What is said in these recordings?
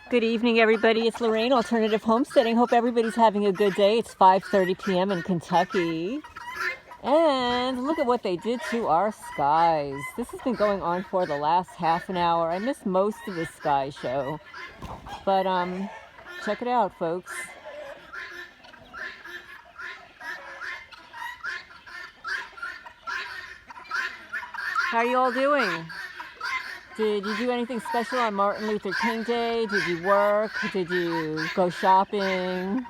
Good evening, everybody. It's Lorraine, Alternative Homesteading. Hope everybody's having a good day. It's 5:30 p.m. in Kentucky. And look at what they did to our skies. This has been going on for the last half an hour. I missed most of the sky show. But check it out, folks. How are you all doing? Did you do anything special on Martin Luther King Day? Did you work? Did you go shopping?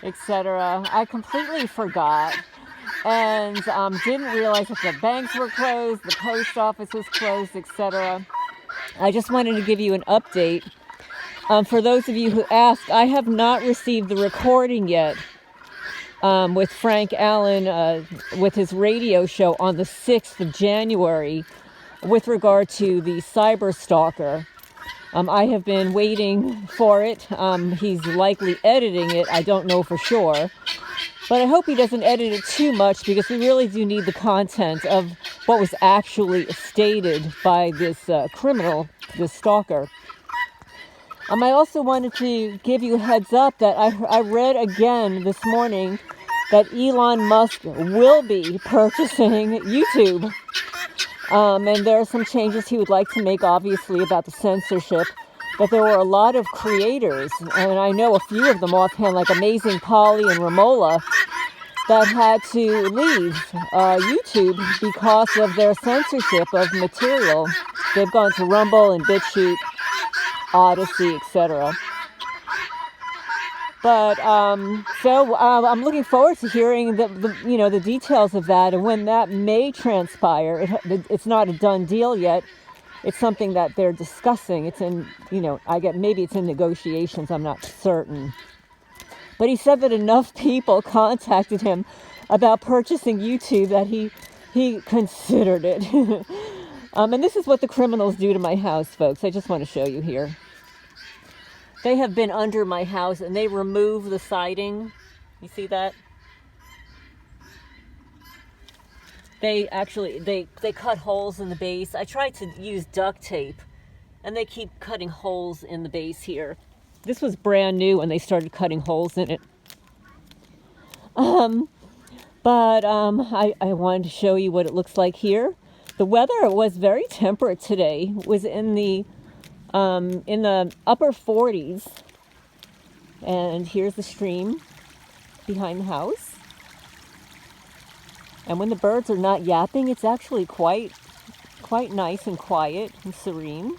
Etc. I completely forgot and didn't realize that the banks were closed, the post office was closed, etc. I just wanted to give you an update. For those of you who asked, I have not received the recording yet with Frank Allen with his radio show on the 6th of January with regard to the cyber stalker. I have been waiting for it. He's likely editing it. I don't know for sure. But I hope he doesn't edit it too much because we really do need the content of what was actually stated by this criminal, this stalker. I also wanted to give you a heads up that I read again this morning that Elon Musk will be purchasing YouTube. And there are some changes he would like to make, obviously, about the censorship. But there were a lot of creators, and I know a few of them offhand, like Amazing Polly and Ramola, that had to leave YouTube because of their censorship of material. They've gone to Rumble and BitChute, Odyssey, etc. But so I'm looking forward to hearing the details of that, and when that may transpire. It's not a done deal yet. It's something that they're discussing. It's in maybe it's in negotiations. I'm not certain. But he said that enough people contacted him about purchasing YouTube that he considered it. And this is what the criminals do to my house, folks. I just want to show you here. They have been under my house and they remove the siding. You see that? They cut holes in the base. I tried to use duct tape and they keep cutting holes in the base here. This was brand new when they started cutting holes in it. But I wanted to show you what it looks like here. The weather was very temperate today. It was in the upper 40s. And here's the stream behind the house. And when the birds are not yapping, it's actually quite nice and quiet and serene.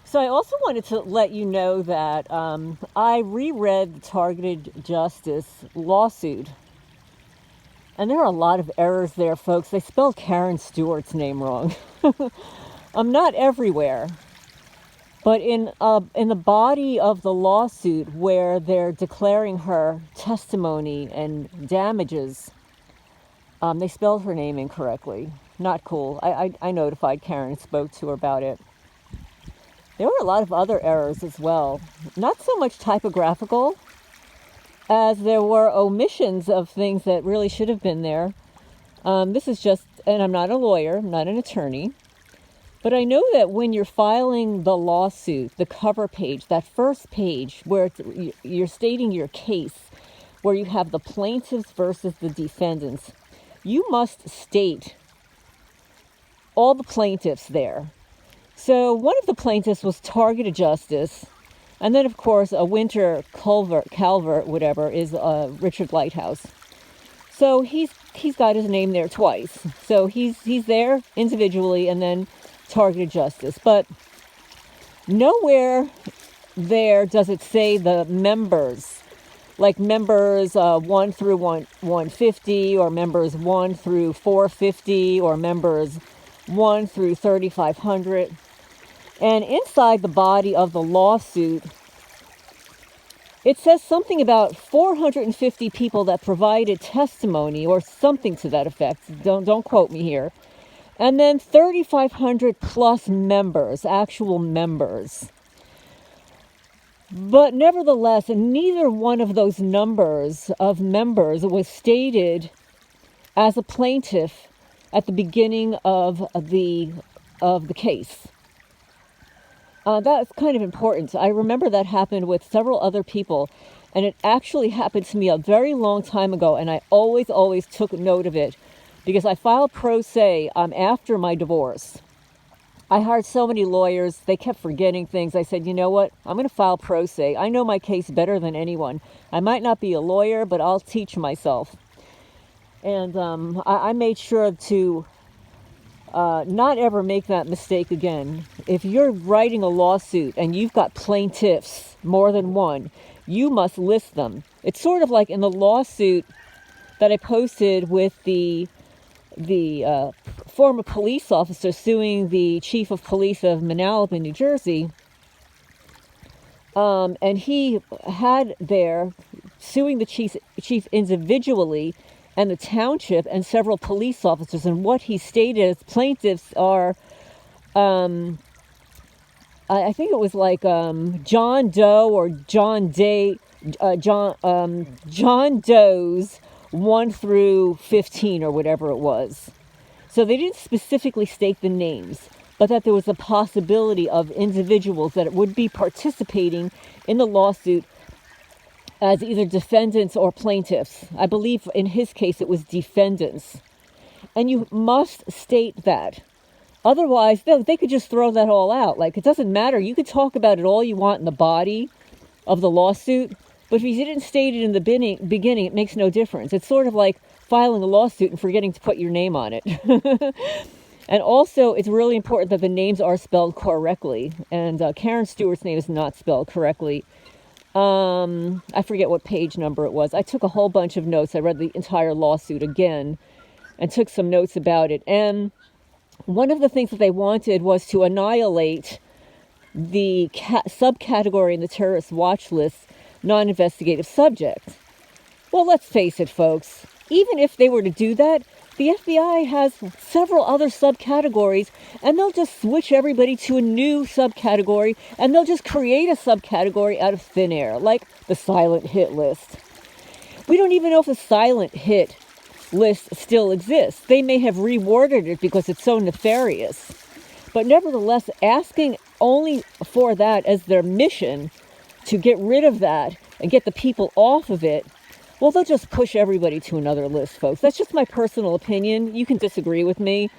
So I also wanted to let you know that I reread the Targeted Justice lawsuit. And there are a lot of errors there, folks. They spelled Karen Stewart's name wrong. I'm not everywhere. But in the body of the lawsuit where they're declaring her testimony and damages, they spelled her name incorrectly. Not cool. I notified Karen and spoke to her about it. There were a lot of other errors as well. Not so much typographical as there were omissions of things that really should have been there. This is just, and I'm not a lawyer, I'm not an attorney, but I know that when you're filing the lawsuit, the cover page, that first page where you're stating your case, where you have the plaintiffs versus the defendants, you must state all the plaintiffs there. So one of the plaintiffs was Targeted Justice, and then of course a Winter Calvert, whatever, is Richard Lighthouse. So he's got his name there twice. So he's there individually, and then Targeted Justice. But nowhere there does it say the members, like members 1 through 150, or members 1 through 450, or members 1 through 3,500. And inside the body of the lawsuit, it says something about 450 people that provided testimony or something to that effect. Don't quote me here. And then 3,500 plus members, actual members. But nevertheless, neither one of those numbers of members was stated as a plaintiff at the beginning of the case. That's kind of important. I remember that happened with several other people, and it actually happened to me a very long time ago, and I always took note of it because I filed pro se after my divorce. I hired so many lawyers, they kept forgetting things. I said, you know what, I'm going to file pro se. I know my case better than anyone. I might not be a lawyer, but I'll teach myself. And I made sure to not ever make that mistake again. If you're writing a lawsuit and you've got plaintiffs, more than one, you must list them. It's sort of like in the lawsuit that I posted with the former police officer suing the chief of police of Manalapan, New Jersey. And he had there suing the chief individually and the township and several police officers. And what he stated as plaintiffs are, I think it was like John Doe or John Doe's 1 through 15 or whatever it was. So they didn't specifically state the names, but that there was a possibility of individuals that would be participating in the lawsuit as either defendants or plaintiffs. I believe in his case it was defendants. And you must state that. Otherwise, they could just throw that all out. Like, it doesn't matter. You could talk about it all you want in the body of the lawsuit, but if you didn't state it in the beginning, it makes no difference. It's sort of like filing a lawsuit and forgetting to put your name on it. And also, it's really important that the names are spelled correctly. And Karen Stewart's name is not spelled correctly. I forget what page number it was. I took a whole bunch of notes. I read the entire lawsuit again and took some notes about it. And one of the things that they wanted was to annihilate the subcategory in the terrorist watch list, non-investigative subject. Well, let's face it, folks. Even if they were to do that, the FBI has several other subcategories, and they'll just switch everybody to a new subcategory, and they'll just create a subcategory out of thin air, like the silent hit list. We don't even know if the silent hit list still exists. They may have reworded it because it's so nefarious. But nevertheless, asking only for that as their mission to get rid of that and get the people off of it, well, they'll just push everybody to another list, folks. That's just my personal opinion. You can disagree with me.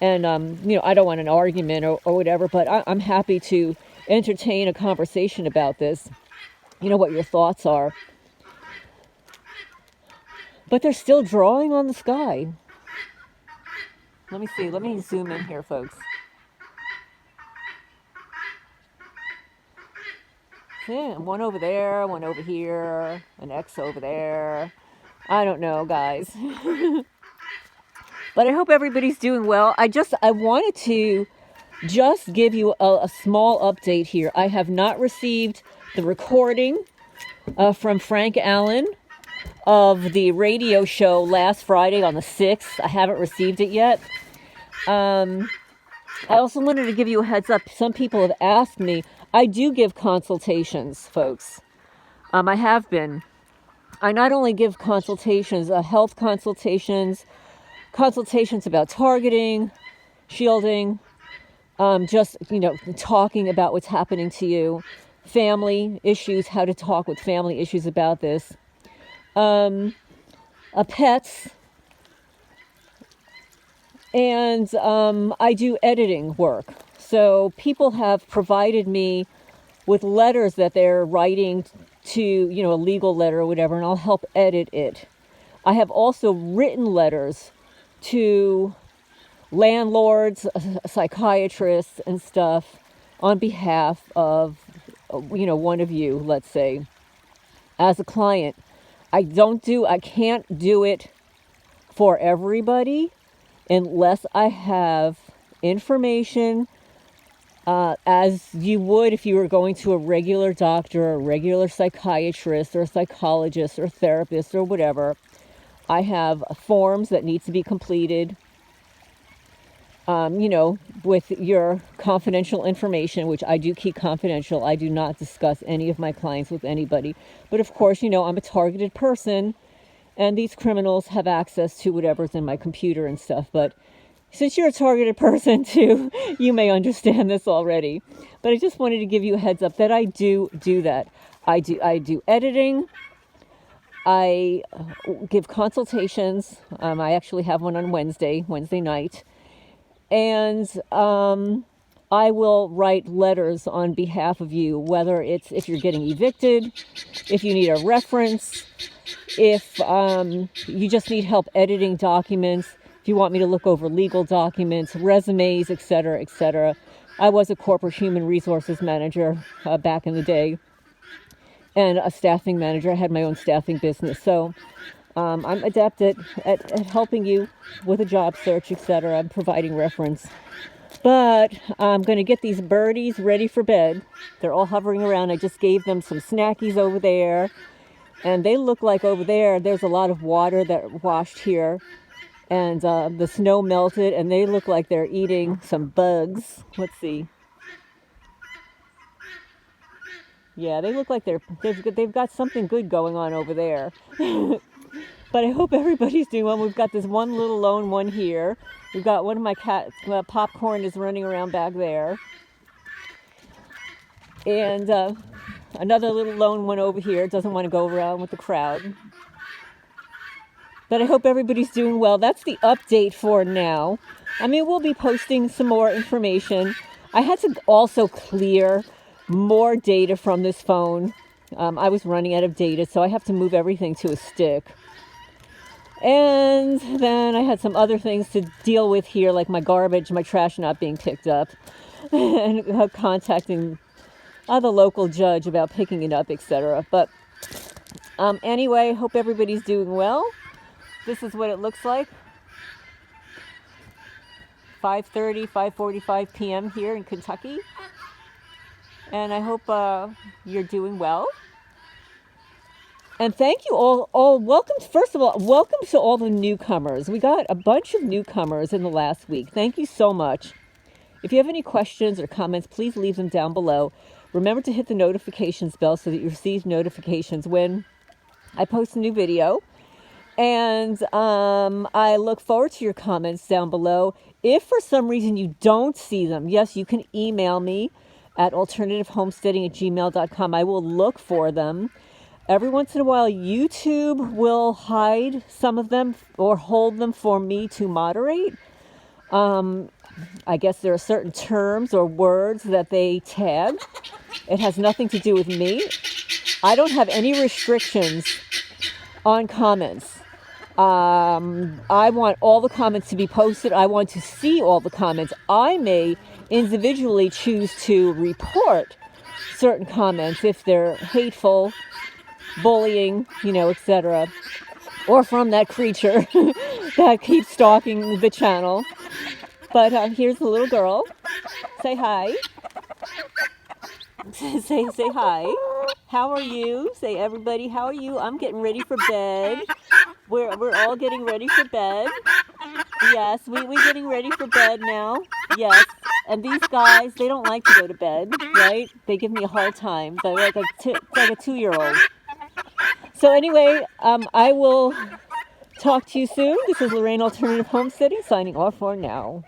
And, I don't want an argument or whatever, but I'm happy to entertain a conversation about this. What your thoughts are. But they're still drawing on the sky. Let me see. Let me zoom in here, folks. Yeah, one over there, one over here, an X over there. I don't know, guys. But I hope everybody's doing well. I wanted to just give you a small update here. I have not received the recording from Frank Allen of the radio show last Friday on the 6th. I haven't received it yet. I also wanted to give you a heads up. Some people have asked me. I do give consultations, folks. I have been. I not only give consultations, health consultations, consultations about targeting, shielding, just, talking about what's happening to you, family issues, how to talk with family issues about this, pets, and I do editing work. So people have provided me with letters that they're writing to, a legal letter or whatever, and I'll help edit it. I have also written letters to landlords, psychiatrists, and stuff on behalf of, one of you, let's say, as a client. I can't do it for everybody unless I have information as you would if you were going to a regular doctor, or a regular psychiatrist, or a psychologist, or therapist, or whatever. I have forms that need to be completed, with your confidential information, which I do keep confidential. I do not discuss any of my clients with anybody. But of course, I'm a targeted person, and these criminals have access to whatever's in my computer and stuff. But Since you're a targeted person too, you may understand this already. But I just wanted to give you a heads up that I do that. I do editing. I give consultations. I actually have one on Wednesday night. And I will write letters on behalf of you, whether it's if you're getting evicted, if you need a reference, if you just need help editing documents, if you want me to look over legal documents, resumes, etc., etc. I was a corporate human resources manager back in the day, and a staffing manager. I had my own staffing business. So I'm adept at helping you with a job search, etc. I'm providing reference. But I'm going to get these birdies ready for bed. They're all hovering around. I just gave them some snackies over there. And they look like over there's a lot of water that washed here. And the snow melted, and they look like they're eating some bugs. Let's see. Yeah, they look like they've got something good going on over there. But I hope everybody's doing well. We've got this one little lone one here. We've got one of my cats, Popcorn is running around back there. And another little lone one over here doesn't want to go around with the crowd. But I hope everybody's doing well. That's the update for now. I mean, we'll be posting some more information. I had to also clear more data from this phone. I was running out of data, so I have to move everything to a stick. And then I had some other things to deal with here, like my garbage, my trash not being picked up, and contacting the local judge about picking it up, etc. But anyway, hope everybody's doing well. This is what it looks like. 5:45 p.m. here in Kentucky. And I hope you're doing well. And thank you all. Welcome, first of all, welcome to all the newcomers. We got a bunch of newcomers in the last week. Thank you so much. If you have any questions or comments, please leave them down below. Remember to hit the notifications bell so that you receive notifications when I post a new video. And I look forward to your comments down below. If for some reason you don't see them, yes, you can email me at alternativehomesteading@gmail.com. I will look for them. Every once in a while, YouTube will hide some of them or hold them for me to moderate. I guess there are certain terms or words that they tag. It has nothing to do with me. I don't have any restrictions on comments. I want all the comments to be posted. I want to see all the comments. I may individually choose to report certain comments if they're hateful, bullying, etc. Or from that creature that keeps stalking the channel. But here's the little girl. Say hi. say hi. How are you? Say, everybody, how are you? I'm getting ready for bed. We're all getting ready for bed. Yes, we're getting ready for bed now. Yes. And these guys, they don't like to go to bed, right? They give me a hard time. They're like a 2-year-old. So anyway, I will talk to you soon. This is Lorraine Alternative Homesteading signing off for now.